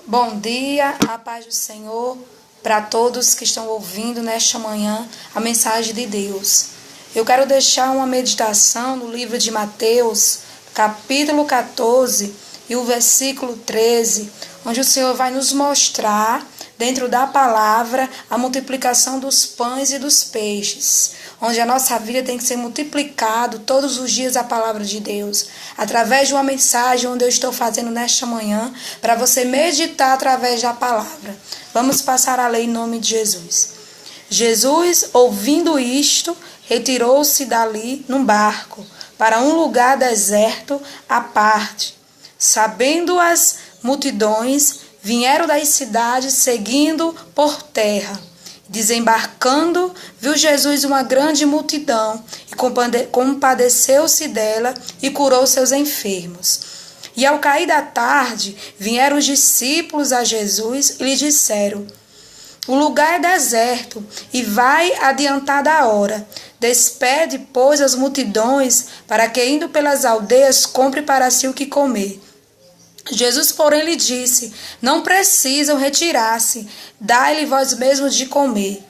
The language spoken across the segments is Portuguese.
Bom dia, a paz do Senhor para todos que estão ouvindo nesta manhã a mensagem de Deus. Eu quero deixar uma meditação no livro de Mateus, capítulo 14 e o versículo 13, onde o Senhor vai nos mostrar, dentro da palavra, a multiplicação dos pães e dos peixes, onde a nossa vida tem que ser multiplicado todos os dias a palavra de Deus, através de uma mensagem onde eu estou fazendo nesta manhã, para você meditar através da palavra. Vamos passar a ler em nome de Jesus. Jesus, ouvindo isto, retirou-se dali num barco, para um lugar deserto à parte. Sabendo as multidões, vieram das cidades seguindo por terra. Desembarcando, viu Jesus uma grande multidão e compadeceu-se dela e curou seus enfermos. E ao cair da tarde, vieram os discípulos a Jesus e lhe disseram: o lugar é deserto e vai adiantada a hora. Despede, pois, as multidões, para que, indo pelas aldeias, compre para si o que comer. Jesus, porém, lhe disse: não precisam retirar-se, dai-lhe vós mesmos de comer.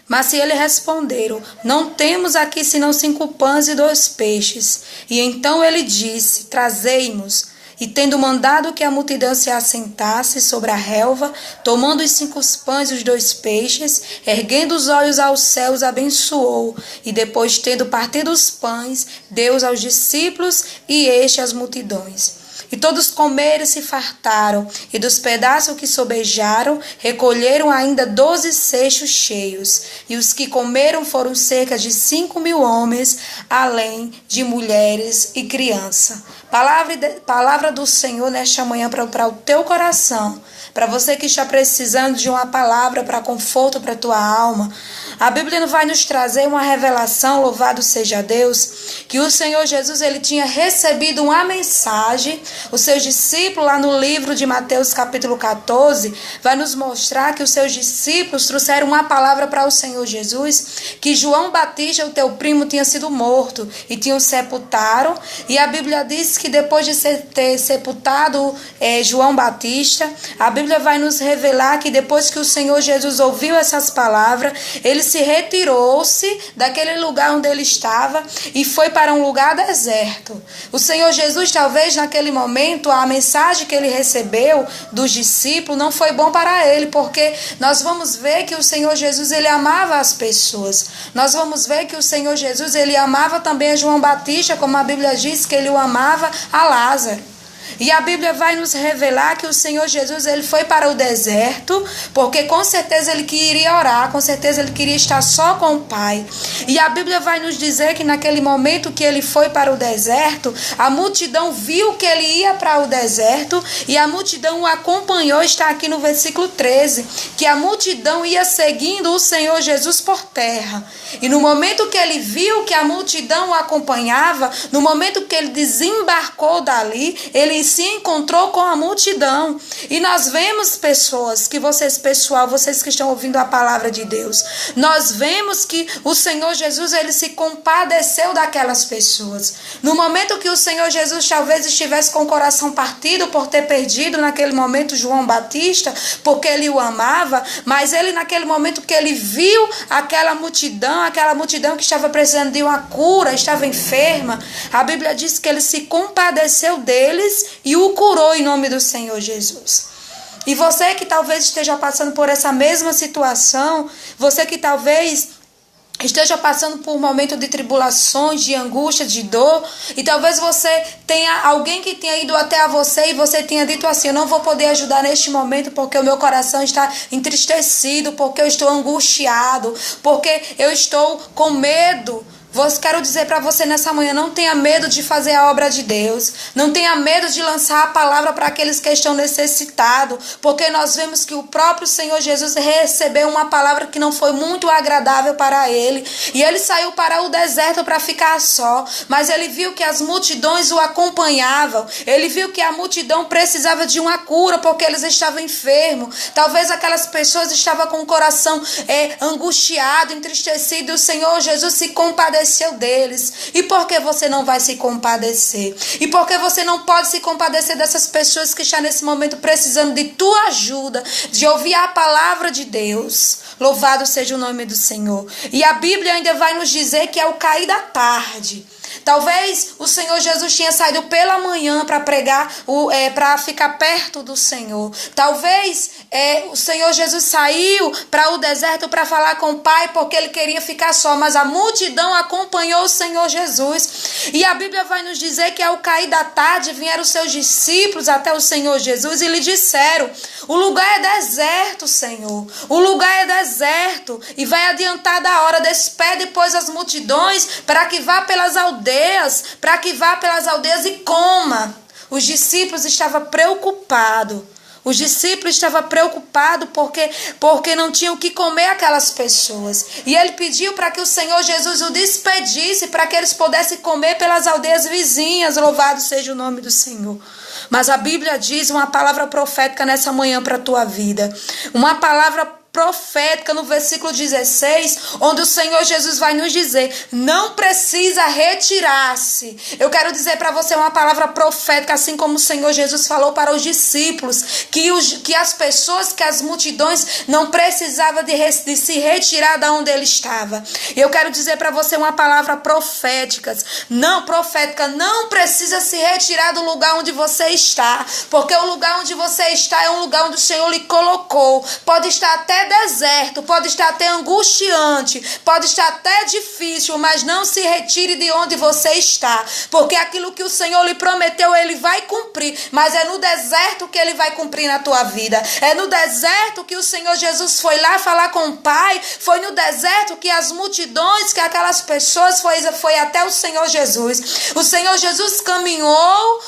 Mas se ele responderam: não temos aqui senão 5 pães e 2 peixes. E então ele disse: trazei-mos. E tendo mandado que a multidão se assentasse sobre a relva, tomando os 5 pães e os 2 peixes, erguendo os olhos aos céus, abençoou, e depois, tendo partido os pães, deu aos discípulos e estes às multidões. E todos comeram e se fartaram, e dos pedaços que sobejaram, recolheram ainda 12 cestos cheios. E os que comeram foram cerca de 5.000 homens, além de mulheres e crianças. Palavra do Senhor nesta manhã para o teu coração, para você que está precisando de uma palavra para conforto para a tua alma. A Bíblia vai nos trazer uma revelação, louvado seja Deus, que o Senhor Jesus ele tinha recebido uma mensagem. Os seus discípulos, lá no livro de Mateus capítulo 14, vai nos mostrar que os seus discípulos trouxeram uma palavra para o Senhor Jesus, que João Batista, o teu primo, tinha sido morto e tinham sepultaram. E a Bíblia diz que depois de ter sepultado João Batista, a Bíblia vai nos revelar que depois que o Senhor Jesus ouviu essas palavras, ele se retirou-se daquele lugar onde ele estava e foi para um lugar deserto. O Senhor Jesus, talvez naquele momento, a mensagem que ele recebeu dos discípulos não foi bom para ele, porque nós vamos ver que o Senhor Jesus ele amava as pessoas. Nós vamos ver que o Senhor Jesus ele amava também a João Batista, como a Bíblia diz que ele o amava a Lázaro. E a Bíblia vai nos revelar que o Senhor Jesus ele foi para o deserto, porque com certeza ele queria orar, com certeza ele queria estar só com o Pai. E a Bíblia vai nos dizer que naquele momento que ele foi para o deserto, a multidão viu que ele ia para o deserto e a multidão o acompanhou. Está aqui no versículo 13, que a multidão ia seguindo o Senhor Jesus por terra. E no momento que ele viu que a multidão o acompanhava, no momento que ele desembarcou dali, ele se encontrou com a multidão. E nós vemos pessoas, vocês que estão ouvindo a palavra de Deus, nós vemos que o Senhor Jesus, ele se compadeceu daquelas pessoas. No momento que o Senhor Jesus talvez estivesse com o coração partido por ter perdido naquele momento João Batista, porque ele o amava, mas ele naquele momento que ele viu aquela multidão que estava precisando de uma cura, estava enferma, a Bíblia diz que ele se compadeceu deles e o curou em nome do Senhor Jesus. E você que talvez esteja passando por essa mesma situação, você que talvez esteja passando por um momento de tribulações, de angústia, de dor, e talvez você tenha alguém que tenha ido até a você e você tenha dito assim: eu não vou poder ajudar neste momento porque o meu coração está entristecido, porque eu estou angustiado, porque eu estou com medo. Quero dizer para você nessa manhã: não tenha medo de fazer a obra de Deus, não tenha medo de lançar a palavra para aqueles que estão necessitados, porque nós vemos que o próprio Senhor Jesus recebeu uma palavra que não foi muito agradável para ele, e ele saiu para o deserto para ficar só, mas ele viu que as multidões o acompanhavam, ele viu que a multidão precisava de uma cura porque eles estavam enfermos, talvez aquelas pessoas estavam com o coração angustiado, entristecido, e o Senhor Jesus se compadeceu compadeceu deles. E por que você não vai se compadecer? E por que você não pode se compadecer dessas pessoas que estão nesse momento precisando de tua ajuda, de ouvir a palavra de Deus? Louvado seja o nome do Senhor. E a Bíblia ainda vai nos dizer que é o cair da tarde. Talvez o Senhor Jesus tinha saído pela manhã para pregar, para ficar perto do Senhor. Talvez o Senhor Jesus saiu para o deserto para falar com o Pai porque ele queria ficar só. Mas a multidão acompanhou o Senhor Jesus. E a Bíblia vai nos dizer que ao cair da tarde vieram os seus discípulos até o Senhor Jesus e lhe disseram: o lugar é deserto, Senhor. O lugar é deserto. E vai adiantar da hora. Despede, pois, as multidões para que vá pelas aldeias, e coma. Os discípulos estavam preocupados. Porque não tinham o que comer aquelas pessoas. E ele pediu para que o Senhor Jesus o despedisse para que eles pudessem comer pelas aldeias vizinhas. Louvado seja o nome do Senhor. Mas a Bíblia diz uma palavra profética nessa manhã para a tua vida. Uma palavra profética no versículo 16, onde o Senhor Jesus vai nos dizer: não precisa retirar-se. Eu quero dizer para você uma palavra profética, assim como o Senhor Jesus falou para os discípulos, que as pessoas, que as multidões não precisavam de se retirar da onde ele estava. Eu quero dizer para você uma palavra profética, não precisa se retirar do lugar onde você está, porque o lugar onde você está é um lugar onde o Senhor lhe colocou. Pode estar até deserto, pode estar até angustiante, pode estar até difícil, mas não se retire de onde você está, porque aquilo que o Senhor lhe prometeu, ele vai cumprir. Mas é no deserto que ele vai cumprir na tua vida. É no deserto que o Senhor Jesus foi lá falar com o Pai. Foi no deserto que as multidões, que aquelas pessoas foi até o Senhor Jesus. O Senhor Jesus caminhou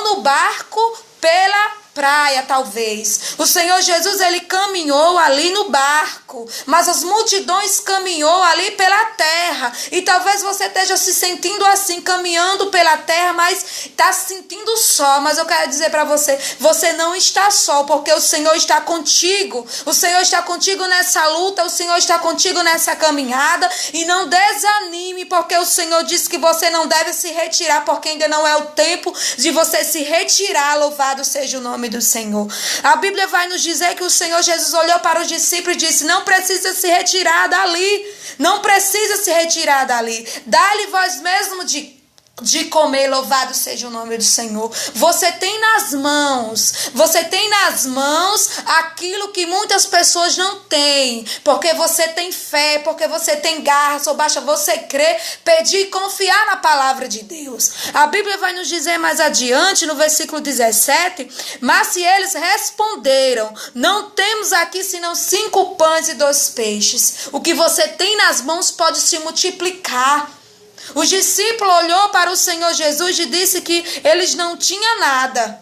no barco pela praia, talvez. O Senhor Jesus, ele caminhou ali no barco, mas as multidões caminhou ali pela terra. E talvez você esteja se sentindo assim, caminhando pela terra, mas está se sentindo só. Mas eu quero dizer para você, você não está só, porque o Senhor está contigo. O Senhor está contigo nessa luta, o Senhor está contigo nessa caminhada. E não desanime, porque o Senhor disse que você não deve se retirar, porque ainda não é o tempo de você se retirar. Louvado seja o nome do Senhor. A Bíblia vai nos dizer que o Senhor Jesus olhou para os discípulos e disse: não precisa se retirar dali, não precisa se retirar dali, dá-lhe vós mesmo de comer. Louvado seja o nome do Senhor. Você tem nas mãos aquilo que muitas pessoas não têm, porque você tem fé, porque você tem garra, só basta você crer, pedir e confiar na palavra de Deus. A Bíblia vai nos dizer mais adiante, no versículo 17, mas se eles responderam: não temos aqui senão 5 pães e 2 peixes. O que você tem nas mãos pode se multiplicar. Os discípulos olhou para o Senhor Jesus e disse que eles não tinham nada.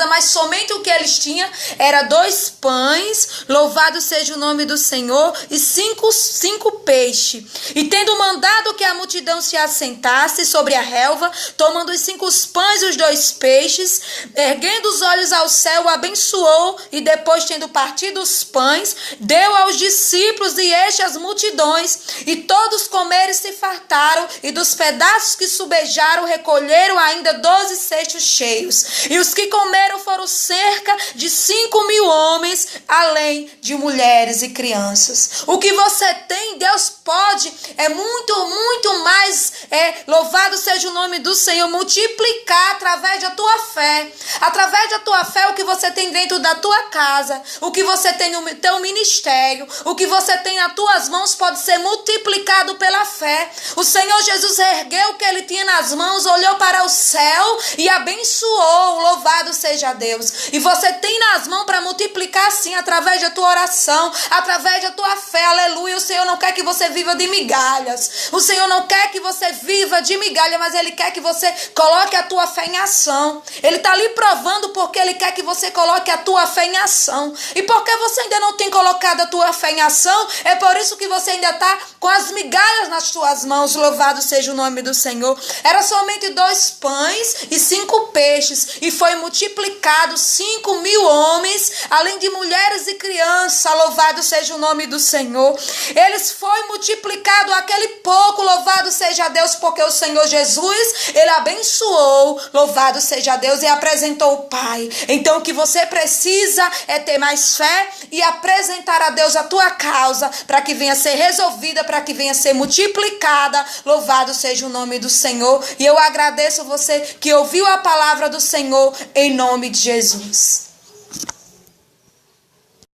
Mas somente o que eles tinham era 2 pães, louvado seja o nome do Senhor, e 5 peixes. E tendo mandado que a multidão se assentasse sobre a relva, tomando os 5 pães e os 2 peixes, erguendo os olhos ao céu, abençoou, e depois, tendo partido os pães, deu aos discípulos e estes às multidões, e todos comeram e se fartaram, e dos pedaços que sobejaram recolheram ainda 12 cestos cheios. E os que comeram foram cerca de 5.000 homens, além de mulheres e crianças. O que você tem, Deus pode, é muito mais, louvado seja o nome do Senhor, multiplicar através da tua fé. Através da tua fé, o que você tem dentro da tua casa, o que você tem no teu ministério, o que você tem nas tuas mãos pode ser multiplicado pela fé. O Senhor Jesus ergueu o que ele tinha nas mãos, olhou para o céu e abençoou. Louvado seja Deus. E você tem nas mãos para multiplicar assim, através da tua oração, através da tua fé. Aleluia. O Senhor não quer que você viva de migalhas. O Senhor não quer que você viva de migalha, mas Ele quer que você coloque a tua fé em ação. Ele está ali provando porque Ele quer que você coloque a tua fé em ação. E porque você ainda não tem colocado a tua fé em ação, é por isso que você ainda está com as migalhas nas tuas mãos. Louvado seja o nome do Senhor. Era somente 2 pães e 5 peixes. e foi multiplicado 5.000 homens, além de mulheres e crianças, louvado seja o nome do Senhor. Eles foi multiplicado aquele pouco, louvado seja Deus, porque o Senhor Jesus, ele abençoou, louvado seja Deus, e apresentou o Pai. Então o que você precisa é ter mais fé e apresentar a Deus a tua causa, para que venha ser resolvida, para que venha ser multiplicada, louvado seja o nome do Senhor. E eu agradeço você que ouviu a palavra do Senhor, em nome de Jesus.